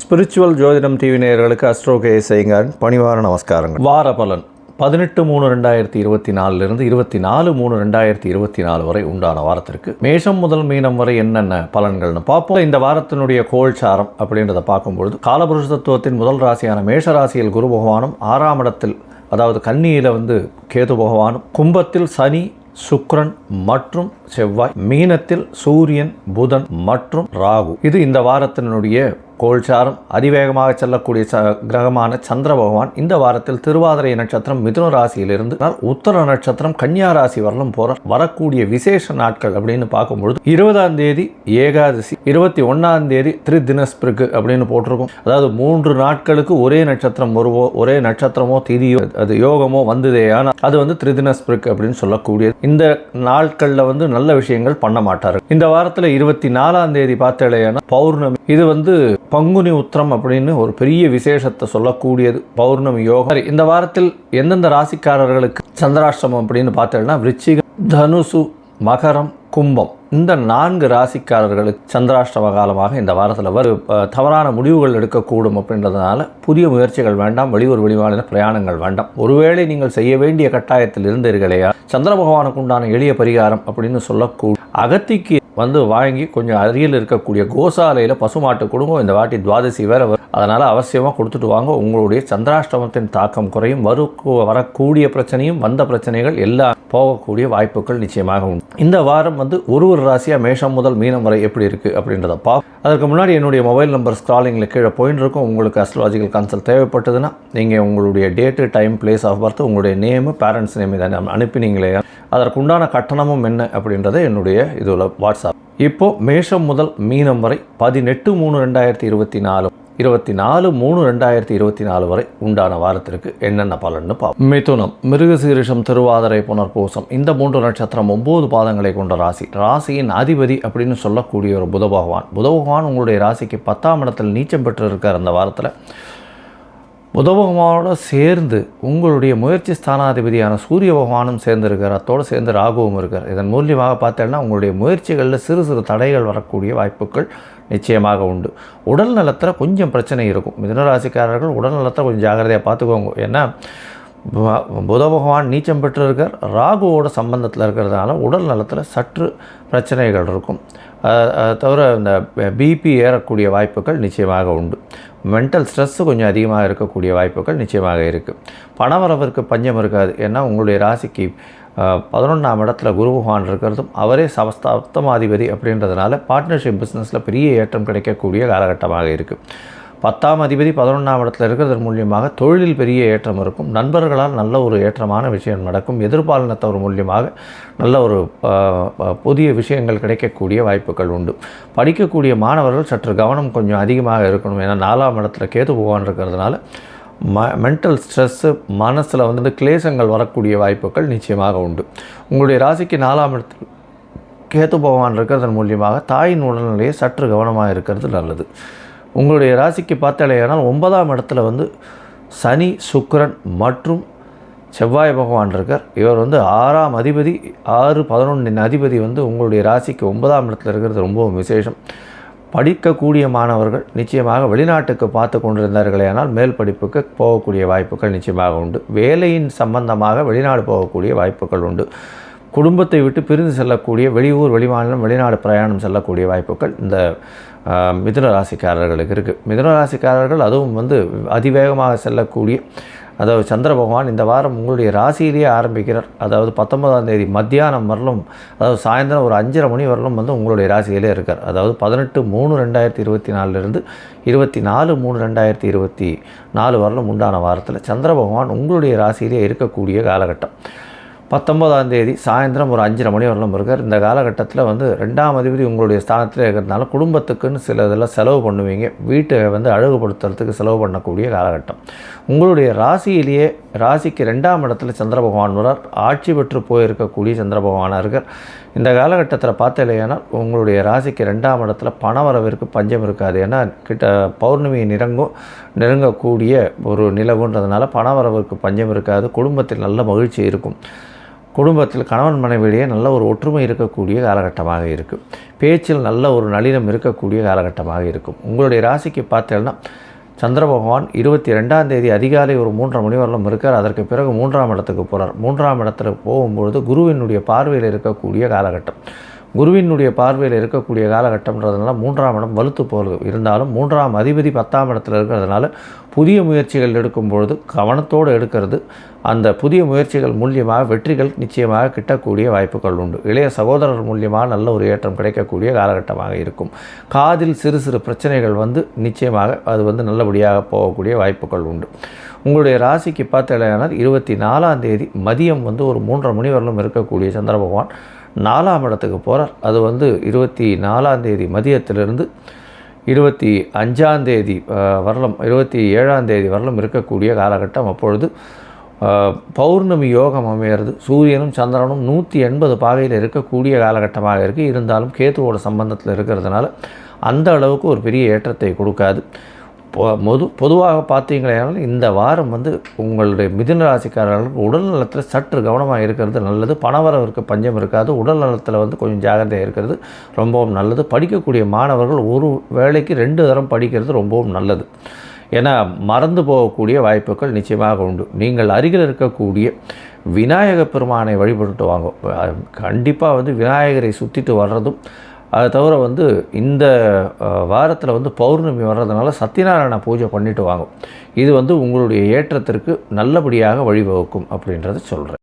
Spiritual ஜோதிடம் TV நேயர்களுக்கு astro KS ஐயங்காரின் பணிவார நமஸ்காரங்கள். வார பலன் 18/3/2024 24/3/2024 வரை உண்டான வாரத்திற்கு மேஷம் முதல் மீனம் வரை என்னென்ன பலன்கள்னு பார்ப்போம். இந்த வாரத்தினுடைய கோல்சாரம் அப்படின்றத பார்க்கும்பொழுது காலபுருஷ தத்துவத்தின் முதல் ராசியான மேஷ ராசியில் குரு பகவானும், 6ஆம் இடத்தில் அதாவது கன்னியில் கேது பகவானும், கும்பத்தில் சனி சுக்கிரன் மற்றும் செவ்வாய், மீனத்தில் சூரியன் புதன் மற்றும் ராகு. இது இந்த வாரத்தினுடைய கோல்சாரம். அதிவேகமாக செல்லக்கூடிய கிரகமான சந்திர பகவான் இந்த வாரத்தில் திருவாதிரை நட்சத்திரம் மிதுன ராசியிலிருந்து உத்தர நட்சத்திரம் கன்னியா ராசி வரலும் வரக்கூடிய விசேஷ நாட்கள் அப்படின்னு பார்க்கும்பொழுது 20ஆம் தேதி ஏகாதசி, 21ஆம் தேதி திரிதினஸ்பிருக்கு அப்படின்னு போட்டிருக்கும். அதாவது 3 நாட்களுக்கு ஒரே நட்சத்திரம் ஒரே நட்சத்திரமோ திதியோ அது யோகமோ வந்ததே, ஆனால் அது திரிதினஸ்பிருக்கு அப்படின்னு சொல்லக்கூடியது. இந்த நாட்களில் நல்ல விஷயங்கள் பண்ண மாட்டாரு. இந்த வாரத்தில் 24ஆம் தேதி பார்த்தேன்னா பௌர்ணமி. இது பங்குனி உத்திரம் அப்படின்னு ஒரு பெரிய விசேஷத்தை சொல்லக்கூடியது பௌர்ணமி யோகம். இந்த வாரத்தில் எந்தெந்த ராசிக்காரர்களுக்கு சந்திராஷ்டமம் அப்படின்னு பார்த்தேன்னா விருச்சிகம், தனுசு, மகரம், கும்பம், இந்த 4 ராசிக்காரர்களுக்கு சந்திராஷ்டம காலமாக இந்த வாரத்தில் தவறான முடிவுகள் எடுக்கக்கூடும். அப்படின்றதுனால புதிய முயற்சிகள் வேண்டாம், வெளியூர் வெளிமாநில பிரயாணங்கள் வேண்டாம். ஒருவேளை நீங்கள் செய்ய வேண்டிய கட்டாயத்தில் இருந்தீர்களையா, சந்திர பகவானுக்கு உண்டான எளிய பரிகாரம் அப்படின்னு சொல்லக்கூடிய அகத்திக்கு வாங்கி கொஞ்சம் அருகில் இருக்கக்கூடிய கோசாலையில் பசுமாட்டு குடும்பம் இந்த வாட்டி துவாதசி வேற வரும். அதனால் அவசியமாக கொடுத்துட்டு வாங்க. உங்களுடைய சந்திராஷ்டமத்தின் தாக்கம் குறையும். வரக்கூடிய பிரச்சனையும் வந்த பிரச்சனைகள் எல்லாம் போகக்கூடிய வாய்ப்புகள் நிச்சயமாக உண்டு. இந்த வாரம் ஒரு ராசியாக மேஷம் முதல் மீனம் வரை எப்படி இருக்குது அப்படின்றத அதற்கு முன்னாடி என்னுடைய மொபைல் நம்பர் ஸ்க்ராலிங்கில் கீழே போயின்னு இருக்கும். உங்களுக்கு அஸ்ட்ராலஜிக்கல் கன்சல்ட் தேவைப்பட்டதுன்னா நீங்கள் உங்களுடைய date, time, place of birth, உங்களுடைய நேமு, பேரண்ட்ஸ் நேம் இதை அனுப்பினீங்களே, அதற்குண்டான கட்டணமும் என்ன அப்படின்றத என்னுடைய இதில் வாட்ஸ்அப். இப்போது மேஷம் முதல் மீனம் வரை 18/3/2024 24/3/2024 வரை உண்டான வாரத்திற்கு என்னென்ன பலன்னு பார்ப்போம். மிதுனம், மிருகசீரிஷம், திருவாதிரை, புனர்பூசம், இந்த 3 நட்சத்திரம் 9 பாதங்களை கொண்ட ராசி. ராசியின் அதிபதி அப்படின்னு சொல்லக்கூடிய ஒரு புத பகவான் உங்களுடைய ராசிக்கு 10ஆம் இடத்தில் நீச்சம் பெற்று இருக்கார். அந்த வாரத்தில் புத பகவானோட சேர்ந்து உங்களுடைய முயற்சி ஸ்தானாதிபதியான சூரிய பகவானும் சேர்ந்துருக்கார். அத்தோடு சேர்ந்து ராகுவும் இருக்கார். இதன் மூலியமாக பார்த்தேன்னா உங்களுடைய முயற்சிகளில் சிறு சிறு தடைகள் வரக்கூடிய வாய்ப்புகள் நிச்சயமாக உண்டு. உடல் நலத்தில் கொஞ்சம் பிரச்சனை இருக்கும். மிதுனராசிக்காரர்கள் உடல் நலத்தை கொஞ்சம் ஜாகிரதையாக பார்த்துக்கோங்க. ஏன்னா புத பகவான் நீச்சம் பெற்றிருக்கார், ராகுவோட சம்பந்தத்தில் இருக்கிறதுனால உடல் நலத்தில் சற்று பிரச்சனைகள் இருக்கும். தவிர இந்த பிபி ஏறக்கூடிய வாய்ப்புகள் நிச்சயமாக உண்டு. மென்டல் ஸ்ட்ரெஸ்ஸு கொஞ்சம் அதிகமாக இருக்கக்கூடிய வாய்ப்புகள் நிச்சயமாக இருக்குது. பணவரவிற்கு பஞ்சம் இருக்காது. ஏன்னா உங்களுடைய ராசிக்கு 11ஆம் இடத்துல குரு பகவான் இருக்கிறதும் அவரே சப்தமாதிபதி அப்படின்றதுனால பார்ட்னர்ஷிப் பிஸ்னஸில் பெரிய ஏற்றம் கிடைக்கக்கூடிய காலகட்டமாக இருக்குது. 10ஆம் அதிபதி 11ஆம் இடத்துல இருக்கிறது மூலியமாக தொழிலில் பெரிய ஏற்றம் இருக்கும். நண்பர்களால் நல்ல ஒரு ஏற்றமான விஷயம் நடக்கும். எதிர்பாலினத்தவர் மூலியமாக நல்ல ஒரு புதிய விஷயங்கள் கிடைக்கக்கூடிய வாய்ப்புகள் உண்டு. படிக்கக்கூடிய மாணவர்கள் சற்று கவனம் கொஞ்சம் அதிகமாக இருக்கணும். ஏன்னா 4ஆம் இடத்துல கேது பகவான் இருக்கிறதுனால மென்டல் ஸ்ட்ரெஸ்ஸு, மனசில் கிளேசங்கள் வரக்கூடிய வாய்ப்புகள் நிச்சயமாக உண்டு. உங்களுடைய ராசிக்கு 4ஆம் இடத்தில் கேது பகவான் இருக்கிறதன் மூலியமாக தாயின் உடல்நிலையை சற்று கவனமாக இருக்கிறது நல்லது. உங்களுடைய ராசிக்கு பார்த்தாலேயானால் 9ஆம் இடத்துல சனி, சுக்கிரன் மற்றும் செவ்வாய் பகவான் இருக்கார். இவர் 6ஆம் அதிபதி, 6-11 அதிபதி உங்களுடைய ராசிக்கு 9ஆம் இடத்துல இருக்கிறது ரொம்பவும் விசேஷம். படிக்கக்கூடிய மாணவர்கள் நிச்சயமாக வெளிநாட்டுக்கு பார்த்து கொண்டிருந்தார்களேயானால் மேல் படிப்புக்கு போகக்கூடிய வாய்ப்புகள் நிச்சயமாக உண்டு. வேலையின் சம்பந்தமாக வெளிநாடு போகக்கூடிய வாய்ப்புகள் உண்டு. குடும்பத்தை விட்டு பிரிந்து செல்லக்கூடிய வெளியூர், வெளிமாநிலம், வெளிநாடு பிரயாணம் செல்லக்கூடிய வாய்ப்புகள் இந்த மிதுன ராசிக்காரர்களுக்கு இருக்குது. மிதுன ராசிக்காரர்கள் அதுவும் அதிவேகமாக செல்லக்கூடிய, அதாவது சந்திர பகவான் இந்த வாரம் உங்களுடைய ராசியிலேயே ஆரம்பிக்கிறார். அதாவது 19ஆம் தேதி மத்தியானம் வரலும், அதாவது சாயந்தரம் ஒரு 5:30 மணி வரலும் உங்களுடைய ராசியிலே இருக்கார். அதாவது 18/3/2024 24/3/2024 வரலும் உண்டான வாரத்தில் சந்திர பகவான் உங்களுடைய ராசியிலே இருக்கக்கூடிய காலகட்டம். 19ஆம் தேதி சாயந்தரம் ஒரு 5:30 மணி வரலும் இருக்கார். இந்த காலகட்டத்தில் 2ஆம் அதிபதி உங்களுடைய ஸ்தானத்தில் இருக்கிறதுனால குடும்பத்துக்குன்னு சில இதெல்லாம் செலவு பண்ணுவீங்க. வீட்டை அழகுபடுத்துறதுக்கு செலவு பண்ணக்கூடிய காலகட்டம். உங்களுடைய ராசியிலேயே ராசிக்கு 2ஆம் இடத்துல சந்திர பகவான் வரார். ஆட்சி பெற்று போயிருக்கக்கூடிய சந்திர பகவானாக இருக்கார். இந்த காலகட்டத்தில் பார்த்தலையானால் உங்களுடைய ராசிக்கு 2ஆம் இடத்துல பண வரவிற்கு பஞ்சம் இருக்காது. ஏன்னா பௌர்ணமி நெருங்கக்கூடிய ஒரு நிலவுன்றதுனால பண வரவிற்கு பஞ்சம் இருக்காது. குடும்பத்தில் நல்ல மகிழ்ச்சி இருக்கும். குடும்பத்தில் கணவன் மனைவியிடையே நல்ல ஒரு ஒற்றுமை இருக்கக்கூடிய காலகட்டமாக இருக்குது. பேச்சில் நல்ல ஒரு நளினம் இருக்கக்கூடிய காலகட்டமாக இருக்கும். உங்களுடைய ராசிக்கு பார்த்தேன்னா சந்திர பகவான் 22ஆம் தேதி அதிகாலை ஒரு 3:30 மணி வரலும் இருக்கார். அதற்கு பிறகு 3ஆம் இடத்துக்கு போகிறார். 3ஆம் இடத்துல போகும்பொழுது குருவினுடைய பார்வையில் இருக்கக்கூடிய காலகட்டம். குருவினுடைய பார்வையில் இருக்கக்கூடிய காலகட்டம்ன்றதுனால 3ஆம் இடம் வலுத்து போகிறது. இருந்தாலும் 3ஆம் அதிபதி 10ஆம் இடத்துல இருக்கிறதுனால புதிய முயற்சிகள் எடுக்கும்பொழுது கவனத்தோடு எடுக்கிறது. அந்த புதிய முயற்சிகள் மூலியமாக வெற்றிகள் நிச்சயமாக கிட்டக்கூடிய வாய்ப்புகள் உண்டு. இளைய சகோதரர் மூலியமாக நல்ல ஒரு ஏற்றம் கிடைக்கக்கூடிய காலகட்டமாக இருக்கும். காதில் சிறு சிறு பிரச்சனைகள் நிச்சயமாக அது நல்லபடியாக போகக்கூடிய வாய்ப்புகள் உண்டு. உங்களுடைய ராசிக்கு பார்த்தீங்கன்னா 24ஆம் தேதி மதியம் ஒரு 3:30 மணி வரலும் இருக்கக்கூடிய சந்திர பகவான் 4ஆம் இடத்துக்கு போகிறார். அது 24ஆம் தேதி மதியத்திலிருந்து 25ஆம் தேதி வரலும் 27ஆம் தேதி வரலும் இருக்கக்கூடிய காலகட்டம். அப்பொழுது பௌர்ணமி யோகம் அமையிறது. சூரியனும் சந்திரனும் 180 பாகையில் இருக்கக்கூடிய காலகட்டமாக இருக்குது. இருந்தாலும் கேதுவோட சம்பந்தத்தில் இருக்கிறதுனால அந்த அளவுக்கு ஒரு பெரிய ஏற்றத்தை கொடுக்காது. பொதுவாக பார்த்தீங்களேனால் இந்த வாரம் உங்களுடைய மிதுன ராசிக்காரர்களுக்கு உடல் நலத்தில் சற்று கவனமாக இருக்கிறது நல்லது. பணவரவிற்கு பஞ்சம் இருக்காது. உடல் நலத்தில் கொஞ்சம் ஜாகிரதையாக இருக்கிறது ரொம்பவும் நல்லது. படிக்கக்கூடிய மாணவர்கள் ஒரு வேளைக்கு 2 தரம் படிக்கிறது ரொம்பவும் நல்லது. ஏன்னா மறந்து போகக்கூடிய வாய்ப்புகள் நிச்சயமாக உண்டு. நீங்கள் அருகில் இருக்கக்கூடிய விநாயக பெருமானை வழிபட்டு வாங்க. கண்டிப்பாக விநாயகரை சுற்றிட்டு வர்றதும் அதை தவிர இந்த வாரத்தில் பௌர்ணமி வர்றதுனால சத்யநாராயண பூஜை பண்ணிட்டு வாங்க. இது உங்களுடைய ஏற்றத்திற்கு நல்லபடியாக வழிவகுக்கும் அப்படின்றத சொல்கிறேன்.